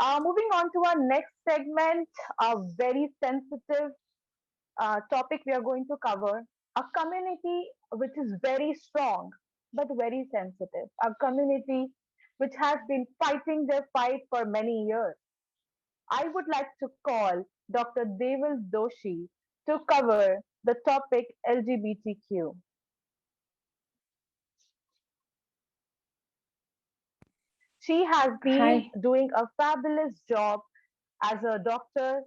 Moving on to our next segment, a very sensitive topic we are going to cover, a community which is very strong but very sensitive, a community which has been fighting their fight for many years. I would like to call Dr. Deval Doshi to cover the topic LGBTQ. She has been Hi. doing a fabulous job as a doctor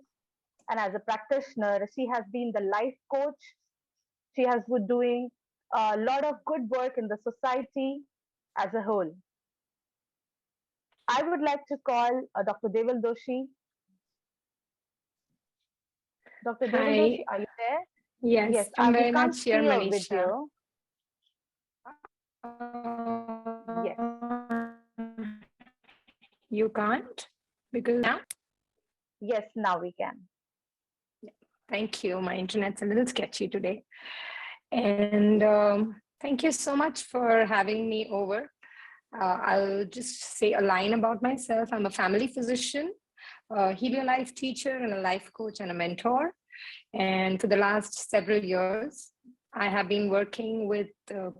and as a practitioner. She has been the life coach. She has been doing a lot of good work in the society as a whole. I would like to call Dr. Deval Doshi. Dr. Deval Doshi, Hi. are you there? Yes, Yes, I'm we very can't much see here, your Manisha. video. Yes, You can't because now? yes, now we can. Thank you. My internet's a little sketchy today. And thank you so much for having me over. I'll just say a line about myself. I'm a family physician, a Helio Life teacher, and a life coach and a mentor. And for the last several years, I have been working with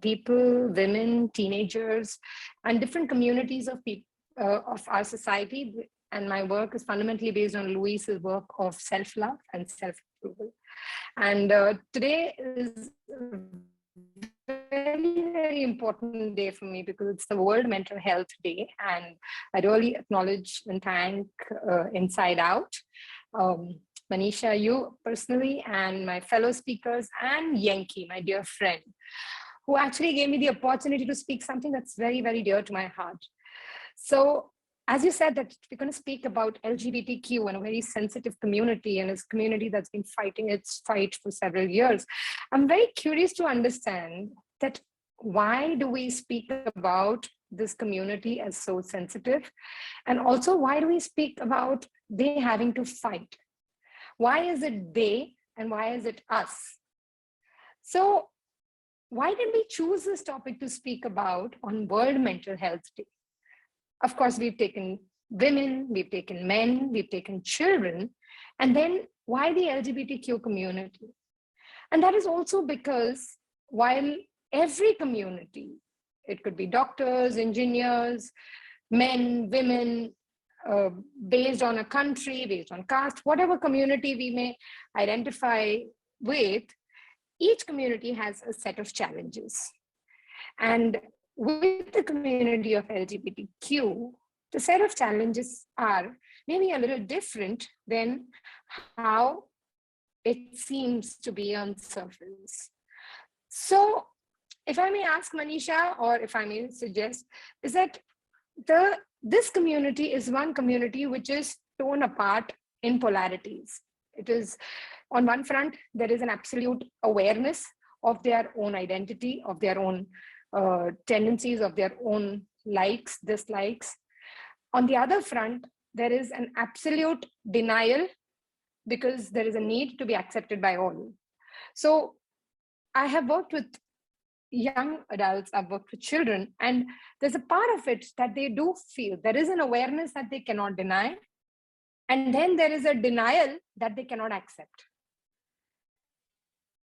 people, women, teenagers, and different communities of people of our society. And my work is fundamentally based on Louise's work of self-love and self-approval. And today is a very important day for me because it's the World Mental Health Day, and I really acknowledge and thank Inside Out. Um, Manisha, you personally, and my fellow speakers, and Yankee, my dear friend, who actually gave me the opportunity to speak something that's very, very dear to my heart. So, as you said, that we're going to speak about LGBTQ and a very sensitive community, and it's a community that's been fighting its fight for several years. I'm very curious to understand that why do we speak about this community as so sensitive? And also, why do we speak about they having to fight? Why is it they and why is it us? So, why did we choose this topic to speak about on World Mental Health Day? Of course, we've taken women, we've taken men, we've taken children, and then why the LGBTQ community? And that is also because while every community, it could be doctors, engineers, men, women, uh, based on a country, based on caste, whatever community we may identify with, each community has a set of challenges. And with the community of LGBTQ, the set of challenges are maybe a little different than how it seems to be on surface. So, if I may ask Manisha, or if I may suggest, is that this community is one community which is torn apart in polarities. It is, on one front, there is an absolute awareness of their own identity, of their own tendencies, of their own likes, dislikes. On the other front, there is an absolute denial because there is a need to be accepted by all. So I have worked with young adults, I've worked with children, and there's a part of it that they do feel. There is an awareness that they cannot deny, and then there is a denial that they cannot accept.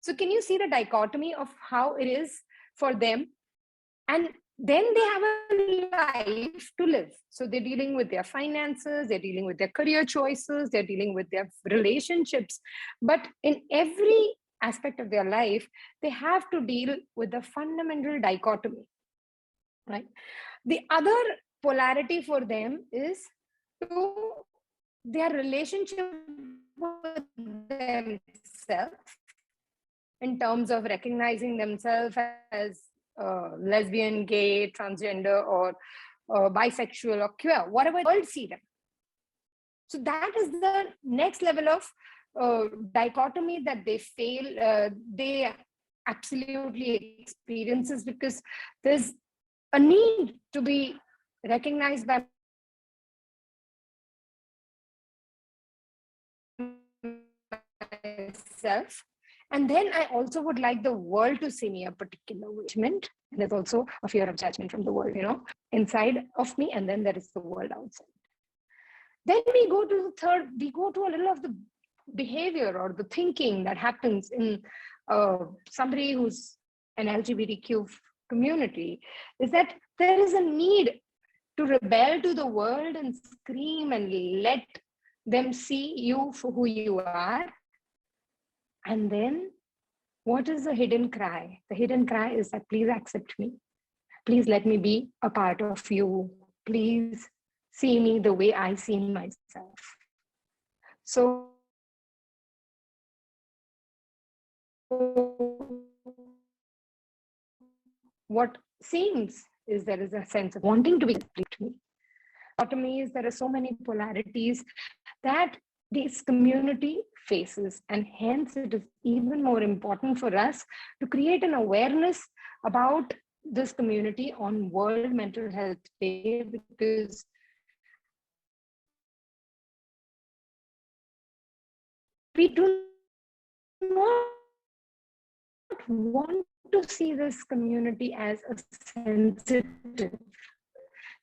So, can you see the dichotomy of how it is for them? And then they have a life to live. So, they're dealing with their finances, they're dealing with their career choices, they're dealing with their relationships. But in every aspect of their life, they have to deal with the fundamental dichotomy, right? The other polarity for them is to their relationship with themselves in terms of recognizing themselves as lesbian, gay, transgender, or bisexual or queer, whatever the world see them. So that is the next level of dichotomy that they fail, they absolutely experiences, because there's a need to be recognized by myself. And then I also would like the world to see me a particular way. And there's also a fear of judgment from the world, inside of me, and then there is the world outside. Then we go to the third, we go to a little of the behavior or the thinking that happens in somebody who's an LGBTQ community, is that there is a need to rebel to the world and scream and let them see you for who you are. And then what is the hidden cry? The hidden cry is that please accept me. Please let me be a part of you. Please see me the way I see myself. So what seems is there is a sense of wanting to be complete to me. Bottom is there are so many polarities that this community faces, and hence it is even more important for us to create an awareness about this community on World Mental Health Day, because we do not want to see this community as a sensitive.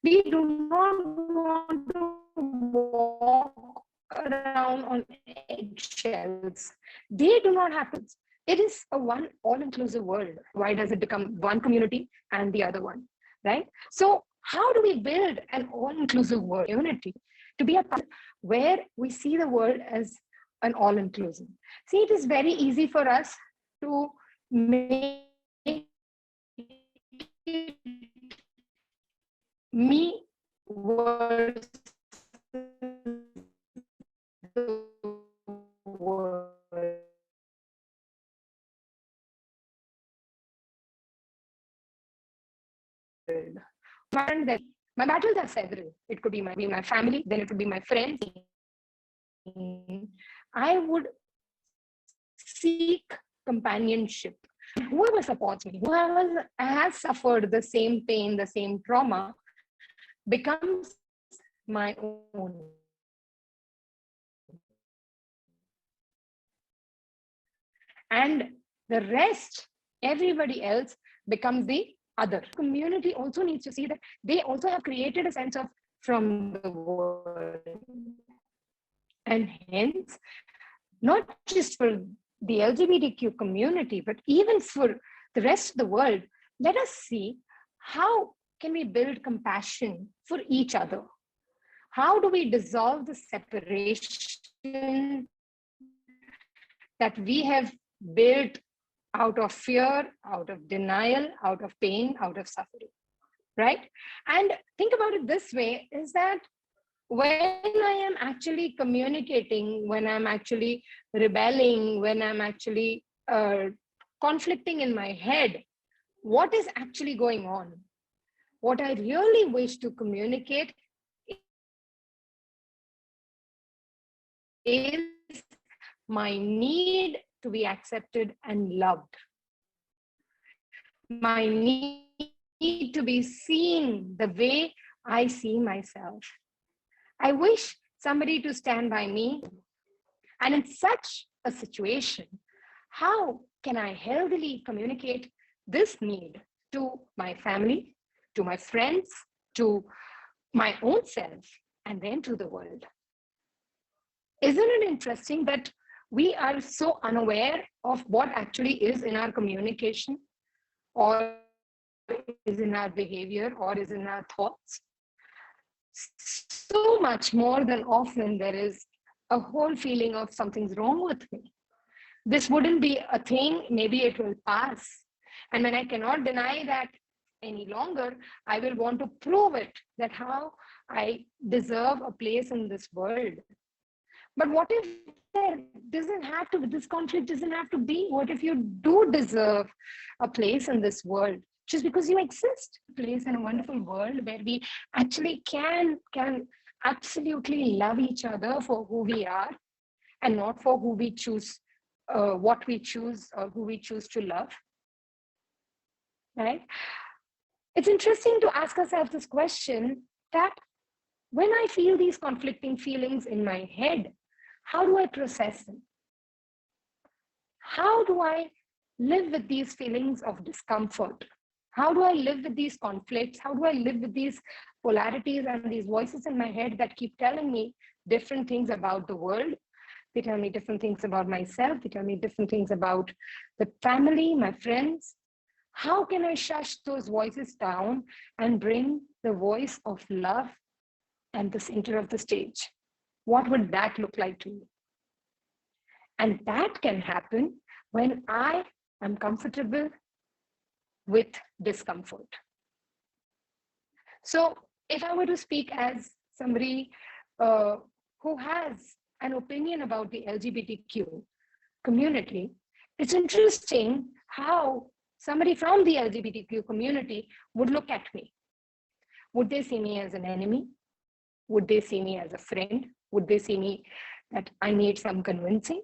We do not want to walk around on eggshells. They do not have to. It is a one all-inclusive world. Why does it become one community and the other one, right? So how do we build an all-inclusive world community to be a part where we see the world as an all-inclusive? See, it is very easy for us to make me versus the world. My battles are several. It could be my family, then it would be my friends. I would seek companionship. Whoever supports me, whoever has suffered the same pain, the same trauma, becomes my own. And the rest, everybody else, becomes the other. Community also needs to see that they also have created a sense of from the world. And hence, not just for the LGBTQ community, but even for the rest of the world, let us see how can we build compassion for each other? How do we dissolve the separation that we have built out of fear, out of denial, out of pain, out of suffering, right? And think about it this way, is that when I am actually communicating, when I'm actually rebelling, when I'm actually conflicting in my head, what is actually going on? What I really wish to communicate is my need to be accepted and loved. My need to be seen the way I see myself. I wish somebody to stand by me. And in such a situation, how can I healthily communicate this need to my family, to my friends, to my own self, and then to the world? Isn't it interesting that we are so unaware of what actually is in our communication, or is in our behavior, or is in our thoughts? So much more than often there is a whole feeling of something's wrong with me. This wouldn't be a thing, maybe it will pass. And when I cannot deny that any longer, I will want to prove it, that how I deserve a place in this world. But what if there doesn't have to, this conflict doesn't have to be? What if you do deserve a place in this world? Just because you exist, a place in a wonderful world where we actually can absolutely love each other for who we are and not for who we choose, what we choose or who we choose to love, right? It's interesting to ask ourselves this question, that when I feel these conflicting feelings in my head, how do I process them? How do I live with these feelings of discomfort? How do I live with these conflicts? How do I live with these polarities and these voices in my head that keep telling me different things about the world? They tell me different things about myself. They tell me different things about the family, my friends. How can I shush those voices down and bring the voice of love at the center of the stage? What would that look like to me? And that can happen when I am comfortable with discomfort. So if I were to speak as somebody who has an opinion about the LGBTQ community, it's interesting how somebody from the LGBTQ community would look at me. Would they see me as an enemy? Would they see me as a friend? Would they see me that I need some convincing?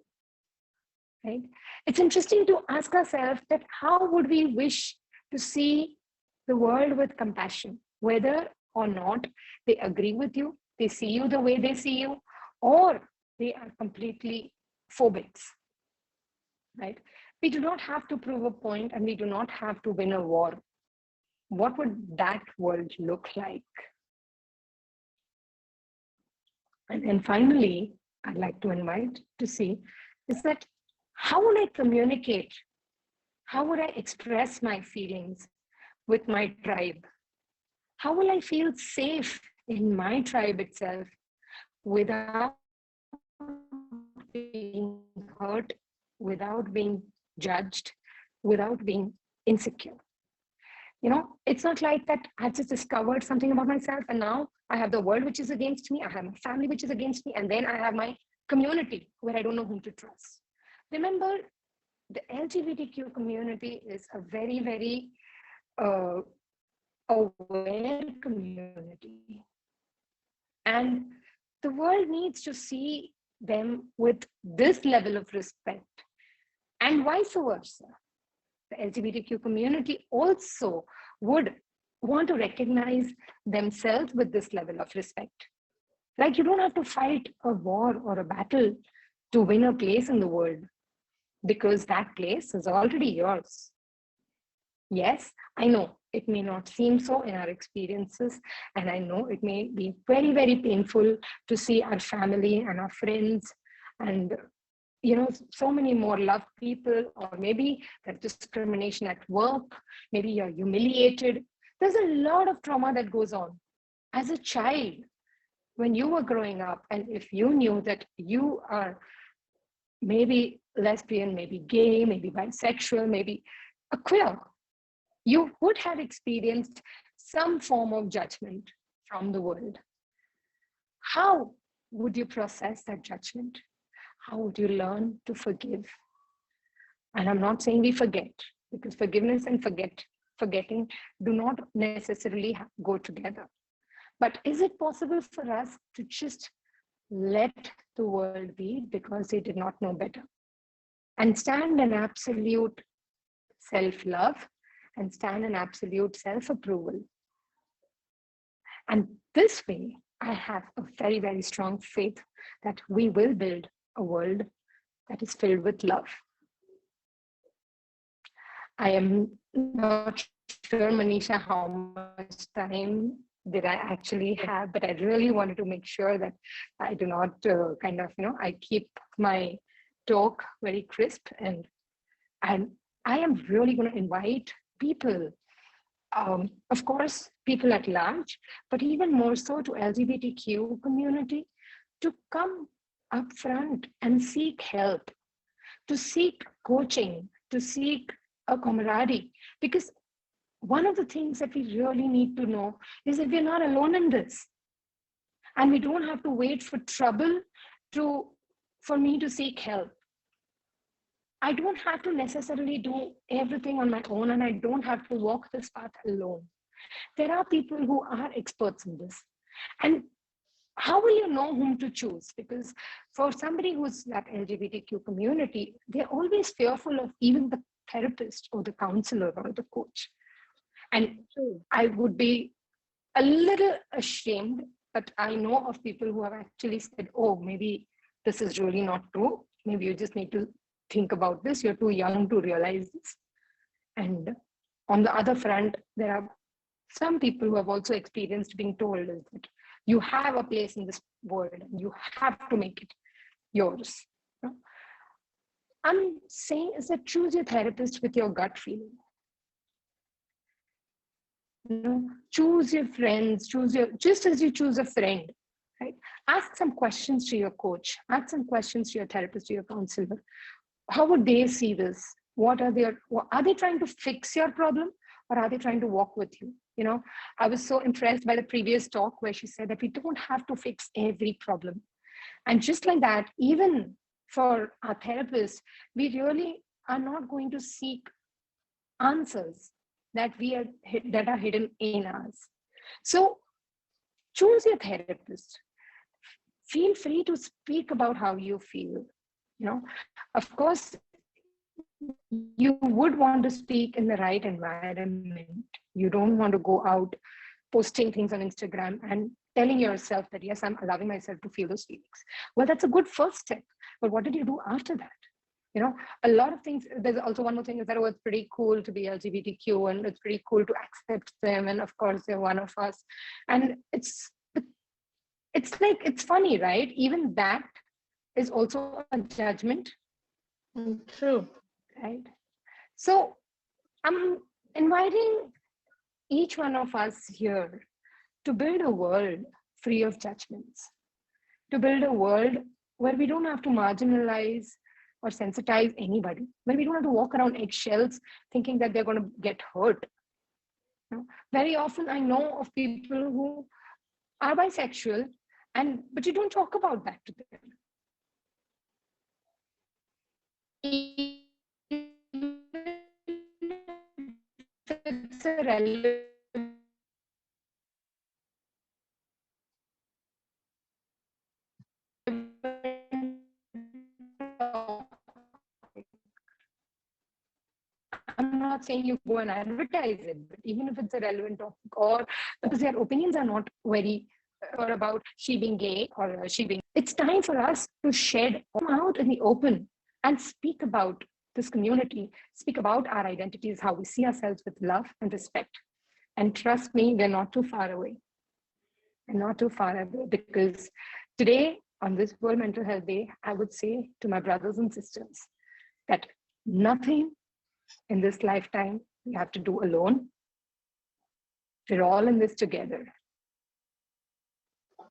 Right? It's interesting to ask ourselves that how would we wish to see the world with compassion, whether or not they agree with you, they see you the way they see you, or they are completely phobics, right? We do not have to prove a point and we do not have to win a war. What would that world look like? And then finally, I'd like to invite to see is that how would I communicate? How would I express my feelings with my tribe? How will I feel safe in my tribe itself without being hurt, without being judged, without being insecure? You know, it's not like that I just discovered something about myself and now I have the world which is against me, I have my family which is against me, and then I have my community where I don't know whom to trust. Remember, the LGBTQ community is a very, very aware community. And the world needs to see them with this level of respect and vice versa. The LGBTQ community also would want to recognize themselves with this level of respect. Like, you don't have to fight a war or a battle to win a place in the world, because that place is already yours. Yes, I know it may not seem so in our experiences, and I know it may be very, very painful to see our family and our friends and so many more loved people, or maybe that discrimination at work, maybe you're humiliated. There's a lot of trauma that goes on. As a child, when you were growing up, and if you knew that you are maybe lesbian, maybe gay, maybe bisexual, maybe a queer, you would have experienced some form of judgment from the world. How would you process that judgment? How would you learn to forgive? And I'm not saying we forget, because forgiveness and forgetting do not necessarily go together. But is it possible for us to just let the world be because they did not know better, and stand in absolute self-love and stand in absolute self-approval? And this way, I have a very, very strong faith that we will build a world that is filled with love. I am not sure, Manisha, how much time did I actually have, but I really wanted to make sure that I do not I keep my talk very crisp, and I am really going to invite people, of course, people at large, but even more so to LGBTQ community, to come up front and seek help, to seek coaching, to seek a camaraderie. Because one of the things that we really need to know is that we're not alone in this. And we don't have to wait for trouble for me to seek help. I don't have to necessarily do everything on my own, and I don't have to walk this path alone. There are people who are experts in this. And how will you know whom to choose? Because for somebody who's that LGBTQ community, they're always fearful of even the therapist or the counselor or the coach. And I would be a little ashamed, but I know of people who have actually said, oh, maybe this is really not true. Maybe you just need to think about this. You're too young to realize this. And on the other front, there are some people who have also experienced being told is that you have a place in this world and you have to make it yours. You know? I'm saying is that choose your therapist with your gut feeling. You know, choose your friends, just as you choose a friend, right? Ask some questions to your coach, ask some questions to your therapist, to your counselor. How would they see this? Are they trying to fix your problem, or are they trying to walk with you? You know, I was so impressed by the previous talk where she said that we don't have to fix every problem. And just like that, even for our therapist, we really are not going to seek answers that are hidden in us. So choose your therapist. Feel free to speak about how you feel. You know, of course, you would want to speak in the right environment. You don't want to go out posting things on Instagram and telling yourself that, yes, I'm allowing myself to feel those feelings. Well, that's a good first step. But what did you do after that? You know, a lot of things. There's also one more thing is that, oh, it's pretty cool to be LGBTQ and it's pretty cool to accept them. And of course, they're one of us. And it's like, it's funny, right? Even that is also a judgment. True. Right. So I'm inviting each one of us here to build a world free of judgments, to build a world where we don't have to marginalize or sensitize anybody, where we don't have to walk around eggshells thinking that they're going to get hurt. You know, very often I know of people who are bisexual, but you don't talk about that to them. It's a relevant I'm not saying you go and advertise it, but even if it's a relevant topic, or because their opinions are not very or about she being gay or she being, it's time for us to shed out in the open and speak about this community, speak about our identities, how we see ourselves with love and respect. And trust me, we're not too far away. We're not too far away, because today on this World Mental Health Day, I would say to my brothers and sisters that nothing in this lifetime we have to do alone. We're all in this together.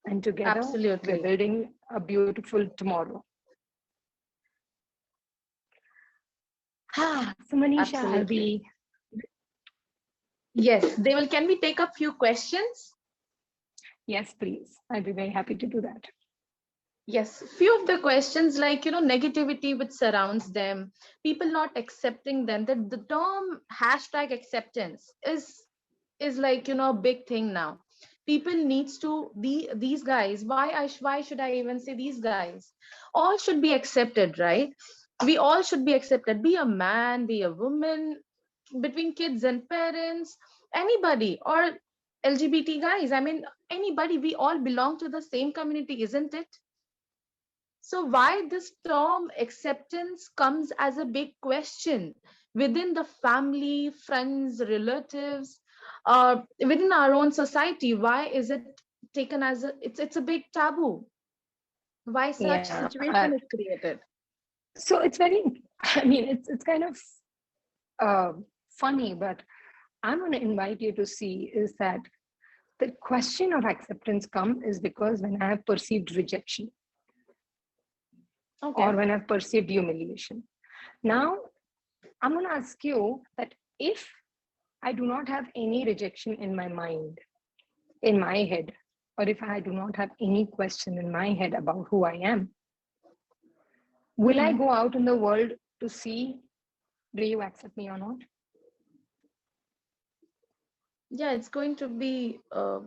And together, Absolutely. we're building a beautiful tomorrow. So Manisha, I'll be... Yes, Deval, can we take up few questions? Yes, please. I'd be very happy to do that. Yes, few of the questions like, negativity which surrounds them, people not accepting them, that the term hashtag acceptance is like, a big thing now. People needs to be these guys. Why should I even say these guys? All should be accepted, right? We all should be accepted. Be a man, be a woman, between kids and parents, anybody, or LGBT guys. I mean, anybody. We all belong to the same community, isn't it? So why this term acceptance comes as a big question within the family, friends, relatives, within our own society? Why is it taken as it's a big taboo? Why such situation is created? So it's very, I mean, it's kind of funny, but I'm going to invite you to see is that the question of acceptance come is because when I have perceived rejection. Okay. Or when I've perceived humiliation. Now, I'm going to ask you that if I do not have any rejection in my mind, in my head, or if I do not have any question in my head about who I am, will I go out in the world to see, do you accept me or not? Yeah, it's going to be a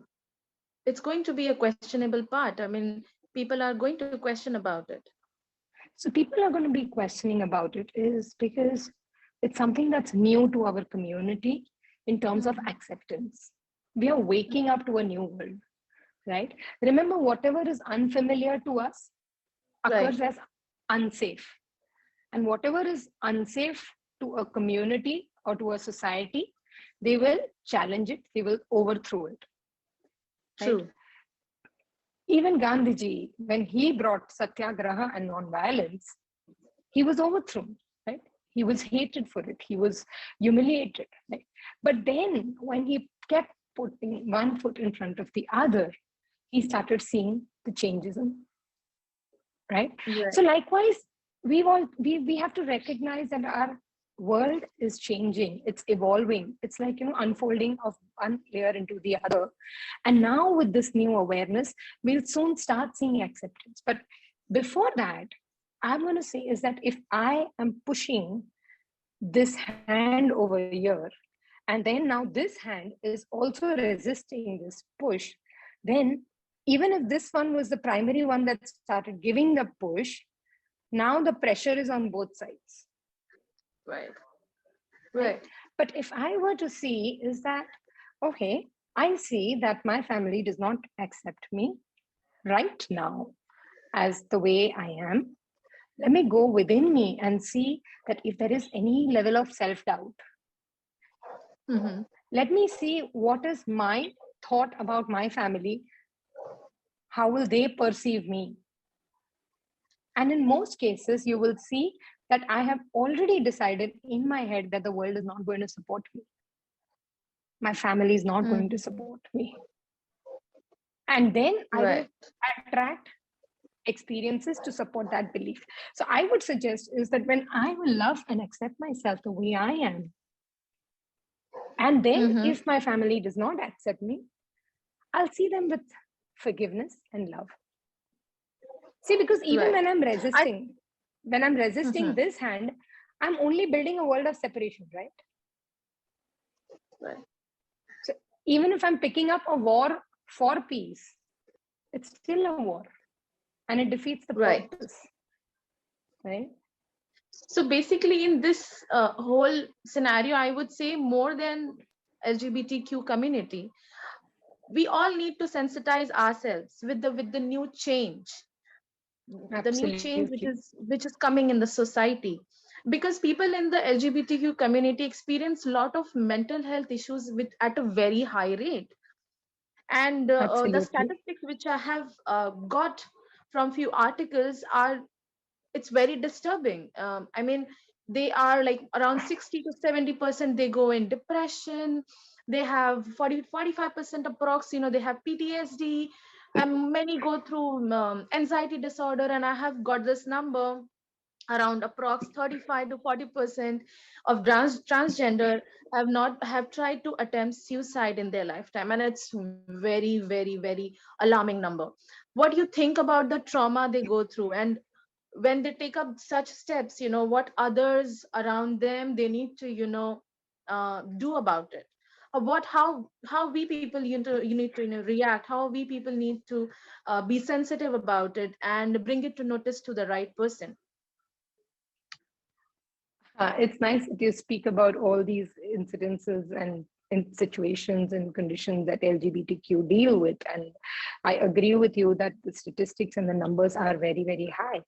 questionable part. I mean, people are going to question about it. So people are going to be questioning about it is because it's something that's new to our community in terms of acceptance. We are waking up to a new world, right? Remember, whatever is unfamiliar to us occurs as unsafe. And whatever is unsafe to a community or to a society they will challenge it, they will overthrow it. Right? True. Even Gandhiji, when he brought satyagraha and non-violence, he was overthrown, right? He was hated for it. He was humiliated, right? But then when he kept putting one foot in front of the other, he started seeing the changes in, right? Right. So likewise, we have to recognize that our world is changing, it's evolving, it's like, unfolding of one layer into the other. And now with this new awareness, we'll soon start seeing acceptance. But before that, I'm going to say is that if I am pushing this hand over here, and then now this hand is also resisting this push, then even if this one was the primary one that started giving the push, now the pressure is on both sides. Right. Right. But if I were to see is that, okay, I see that my family does not accept me right now as the way I am. Let me go within me and see that if there is any level of self-doubt, Mm-hmm. let me see what is my thought about my family. How will they perceive me? And in most cases, you will see that I have already decided in my head that the world is not going to support me. My family is not going to support me. And then I will Right. attract experiences to support that belief. So I would suggest is that when I will love and accept myself the way I am, and then Mm-hmm. if my family does not accept me, I'll see them with forgiveness and love. See, because even Right. when I'm I. resisting Mm-hmm. this hand, I'm only building a world of separation, right? Right. So even if I'm picking up a war for peace, it's still a war and it defeats the Right. purpose, right? So basically, in this whole scenario, I would say more than LGBTQ community, we all need to sensitize ourselves with the new change, the new change Absolutely. which is coming in the society, because people in the LGBTQ community experience a lot of mental health issues with at a very high rate. And the Absolutely. statistics which I have got from few articles are, it's very disturbing. I mean, they are like around 60 to 70% they go in depression. They have 45% approx, they have PTSD, and many go through anxiety disorder. And I have got this number, around approx 35 to 40% of transgender have tried to attempt suicide in their lifetime, and it's very, very, very alarming number. What do you think about the trauma they go through, and when they take up such steps, what others around them they need to do about it? What how we people you need to react, how we people need to be sensitive about it and bring it to notice to the right person. It's nice that you speak about all these incidences and in situations and conditions that LGBTQ deal with. And I agree with you that the statistics and the numbers are very, very high.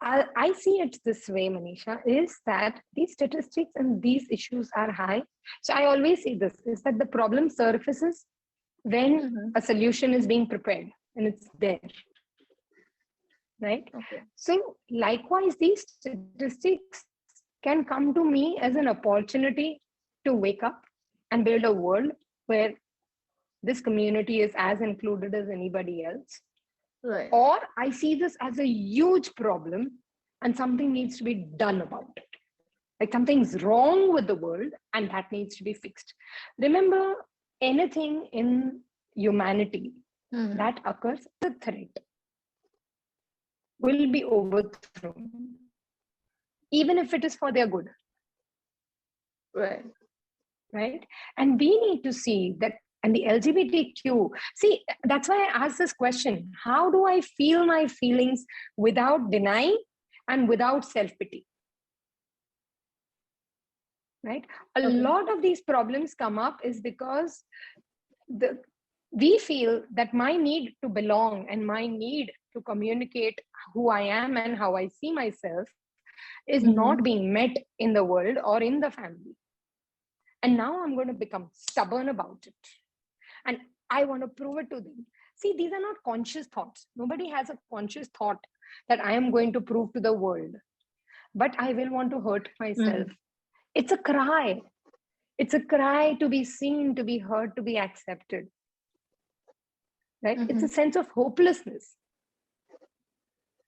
I see it this way, Manisha, is that these statistics and these issues are high. So I always say this, is that the problem surfaces when Mm-hmm. a solution is being prepared and it's there, right? Okay. So likewise, these statistics can come to me as an opportunity to wake up and build a world where this community is as included as anybody else. Right. Or I see this as a huge problem and something needs to be done about it. Like something's wrong with the world and that needs to be fixed. Remember, anything in humanity Mm-hmm. that occurs as a threat will be overthrown, even if it is for their good, Right. right? And we need to see that. And the LGBTQ, see, that's why I asked this question: how do I feel my feelings without denying and without self-pity? Right? A Okay. lot of these problems come up is because we feel that my need to belong and my need to communicate who I am and how I see myself is Mm-hmm. not being met in the world or in the family. And now I'm going to become stubborn about it. And I want to prove it to them. See, these are not conscious thoughts. Nobody has a conscious thought that I am going to prove to the world, but I will want to hurt myself. It's a cry. It's a cry to be seen, to be heard, to be accepted. Right? It's a sense of hopelessness.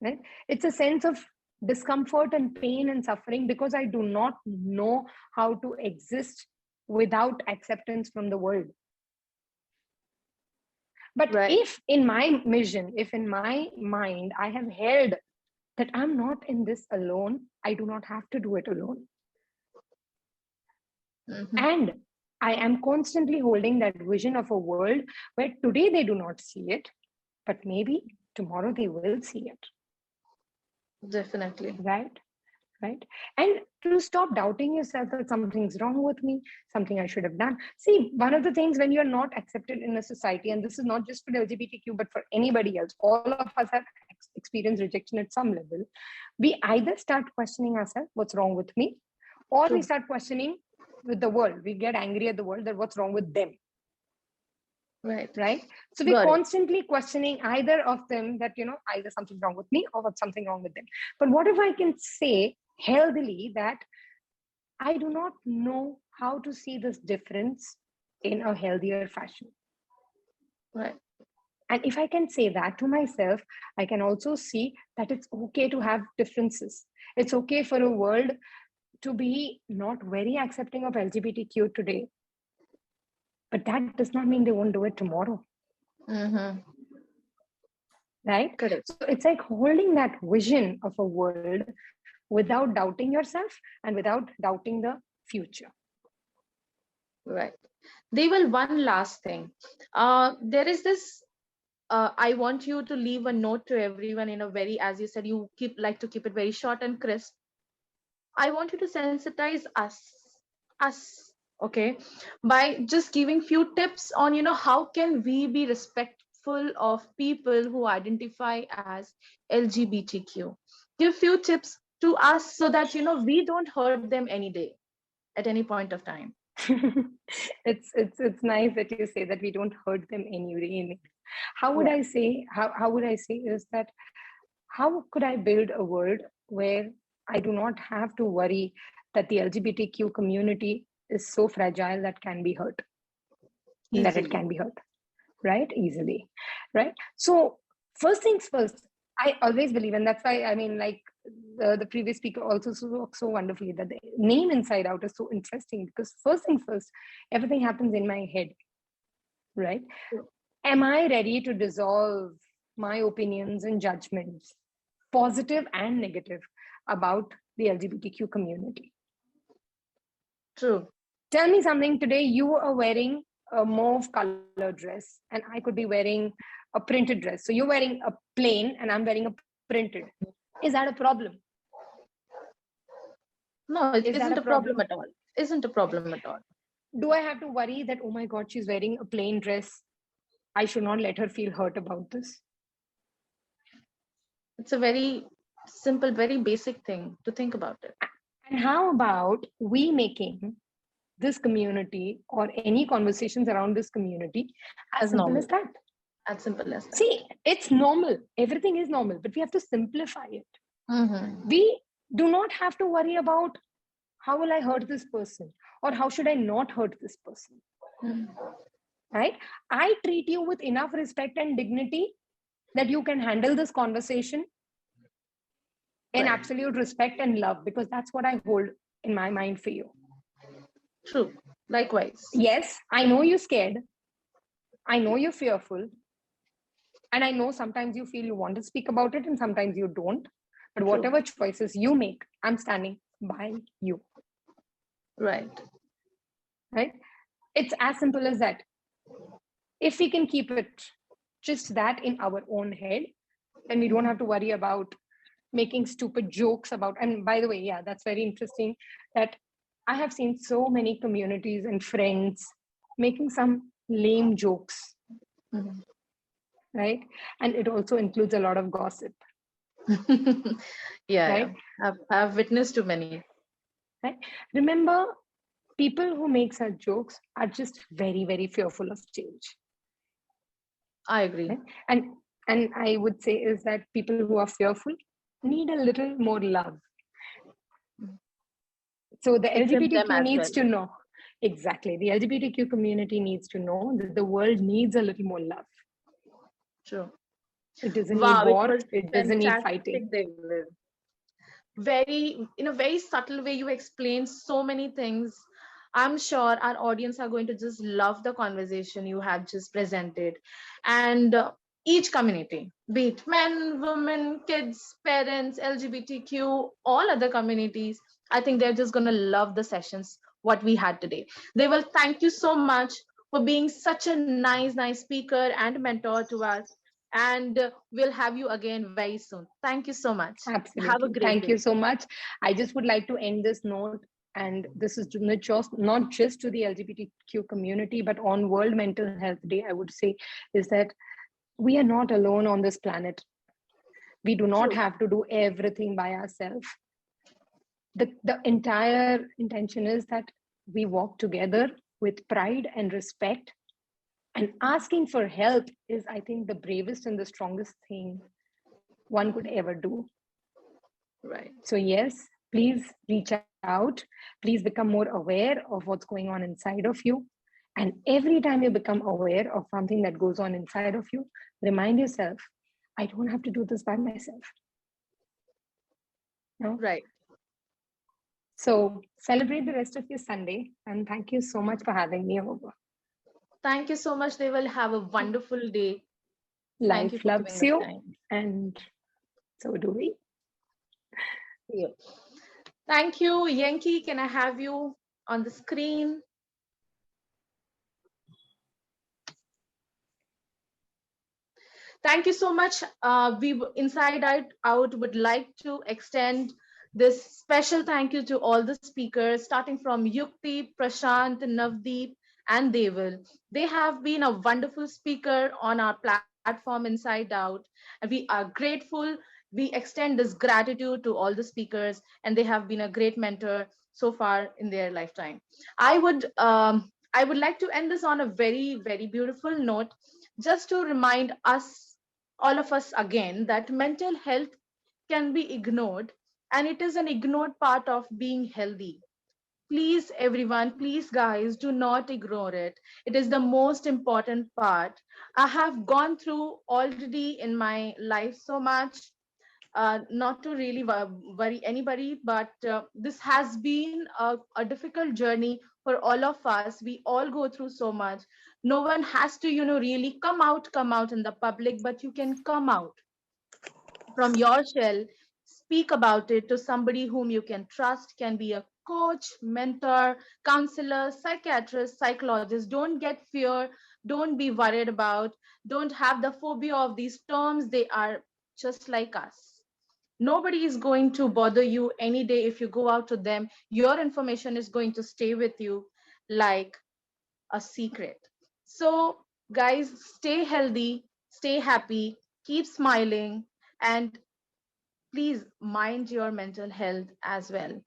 Right? It's a sense of discomfort and pain and suffering because I do not know how to exist without acceptance from the world. But if in my vision, if in my mind, I have held that I'm not in this alone, I do not have to do it alone. And I am constantly holding that vision of a world where today they do not see it, but maybe tomorrow they will see it. Definitely. Right? And to stop doubting yourself that something's wrong with me, something I should have done. See, one of the things when you're not accepted in a society, and this is not just for LGBTQ, but for anybody else, all of us have experienced rejection at some level. We either start questioning ourselves, what's wrong with me? Or we start questioning with the world. We get angry at the world that what's wrong with them. Right. So we're constantly questioning either of them that, either something's wrong with me or what's something wrong with them. But what if I can say healthily that I do not know how to see this difference in a healthier fashion? Right. And if I can say that to myself, I can also see that it's okay to have differences. It's okay for a world to be not very accepting of LGBTQ today. But that does not mean they won't do it tomorrow. Right? Correct. So it's like holding that vision of a world without doubting yourself and without doubting the future. Right. Deval, one last thing. There is this, I want you to leave a note to everyone in a very, as you said, you like to keep it very short and crisp. I want you to sensitize us, okay, by just giving few tips on, how can we be respectful of people who identify as LGBTQ. Give few tips to us so that, we don't hurt them any day, at any point of time. It's nice that you say that we don't hurt them anyway. How would I say, how would I say is that, how could I build a world where I do not have to worry that the LGBTQ community is so fragile that can be hurt, that it can be hurt, right? Easily, right? So first things first, I always believe, and that's why, like the previous speaker also spoke so wonderfully, that the name Inside Out is so interesting because first things first, everything happens in my head, right? Am I ready to dissolve my opinions and judgments, positive and negative, about the LGBTQ community? True. Tell me something. Today you are wearing a mauve color dress and I could be wearing a printed dress. So you're wearing a plain and I'm wearing a printed. Is that a problem? No, it isn't a problem at all. Isn't a problem at all. Do I have to worry that, oh my God, she's wearing a plain dress, I should not let her feel hurt about this? It's a very simple, very basic thing to think about it. And how about we making this community or any conversations around this community as simple as that? As simple as that. See, it's normal. Everything is normal, but we have to simplify it. We do not have to worry about how will I hurt this person or how should I not hurt this person. Right? I treat you with enough respect and dignity that you can handle this conversation in absolute respect and love, because that's what I hold in my mind for you. True. Likewise. Yes, I know you're scared. I know you're fearful. And I know sometimes you feel you want to speak about it and sometimes you don't. But whatever choices you make, I'm standing by you. Right. It's as simple as that. If we can keep it just that in our own head, then we don't have to worry about making stupid jokes about. And by the way, yeah, that's very interesting that I have seen so many communities and friends making some lame jokes. Right? And it also includes a lot of gossip. Yeah. I've witnessed too many. Right? Remember, people who make such jokes are just very, very fearful of change. I agree. Right? And I would say is that people who are fearful need a little more love. So the Accept them LGBTQ as needs well. to know, exactly, the LGBTQ community needs to know that the world needs a little more love. True. It doesn't need Wow, it war, was it doesn't need fighting. fantastic, David. Very, in a very subtle way, you explained so many things. I'm sure our audience are going to just love the conversation you have just presented. And each community, be it men, women, kids, parents, LGBTQ, all other communities, I think they're just going to love the sessions what we had today. They will thank you so much for being such a nice speaker and mentor to us. And we'll have you again very soon. Thank you so much. Have a Absolutely. great Thank you day. so much. I just would like to end this note, and this is not just to the LGBTQ community, but on World Mental Health Day, I would say, is that we are not alone on this planet. We do not True. have to do everything by ourselves. The entire intention is that we walk together with pride and respect. And asking for help is, I think, the bravest and the strongest thing one could ever do. Right. So yes, please reach out. Please become more aware of what's going on inside of you. And every time you become aware of something that goes on inside of you, remind yourself, I don't have to do this by myself. No? Right. So celebrate the rest of your Sunday. And thank you so much for having me over. Thank you so much. They will have a wonderful day. Thank you Life for giving loves us you, time. and so do we. See you. Thank you, Yankee. Can I have you on the screen? Thank you so much. We Inside Out would like to extend this special thank you to all the speakers, starting from Yukti, Prashant, Navdeep, and Deval. They have been a wonderful speaker on our platform Inside Out, and we are grateful. We extend this gratitude to all the speakers, and they have been a great mentor so far in their lifetime. I would like to end this on a very beautiful note, just to remind us, all of us again, that mental health can be ignored, and it is an ignored part of being healthy. Please, everyone, please, guys, do not ignore it. It is the most important part. I have gone through already in my life so much, not to really worry anybody, but this has been a difficult journey for all of us. We all go through so much. No one has to, really come out in the public, but you can come out from your shell, speak about it to somebody whom you can trust, can be a coach, mentor, counselor, psychiatrist, psychologist. Don't get fear, don't be worried about, don't have the phobia of these terms. They are just like us. Nobody is going to bother you any day. If you go out to them, your information is going to stay with you like a secret. So, guys, stay healthy, stay happy, keep smiling, and please mind your mental health as well.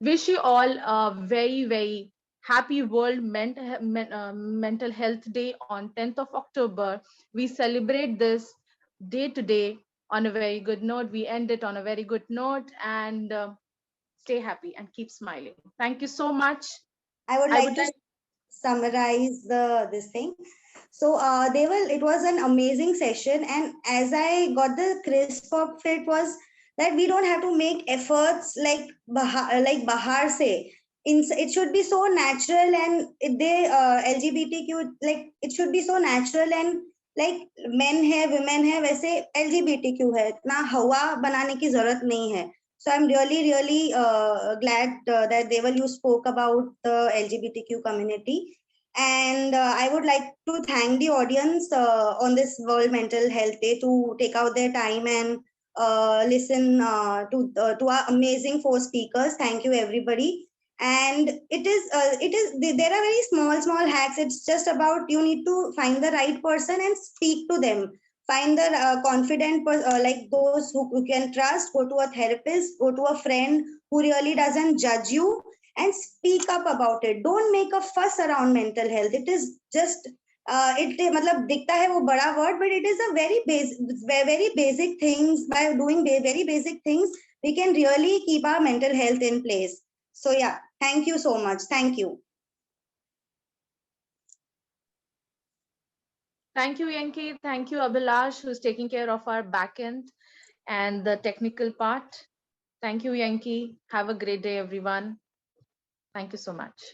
Wish you all a very happy World Mental Health Day on 10th of October. We celebrate this day to day on a very good note. We end it on a very good note, and stay happy and keep smiling. Thank you so much. I would I like would to like, summarize this thing. So, Deval, it was an amazing session, and as I got the crisp of it was that we don't have to make efforts like Bahar say. It should be so natural, and they LGBTQ, like it should be so natural, and like men है women है वैसे LGBTQ है, इतना हवा बनाने की जरूरत नहीं है. So I'm really glad that Deval, you spoke about the LGBTQ community. And I would like to thank the audience on this World Mental Health Day to take out their time and listen to our amazing four speakers. Thank you, everybody. And there are very small hacks. It's just about you need to find the right person and speak to them. Find the confident like those who can trust. Go to a therapist, go to a friend who really doesn't judge you, and speak up about it. Don't make a fuss around mental health. It is just it मतलब दिखता है वो बड़ा word, but it is a very basic things. By doing very basic things, we can really keep our mental health in place. So yeah, thank you so much. Thank you. Thank you, Yanki. Thank you, Abhilash, who's taking care of our back end and the technical part. Thank you, Yanki. Have a great day, everyone. Thank you so much.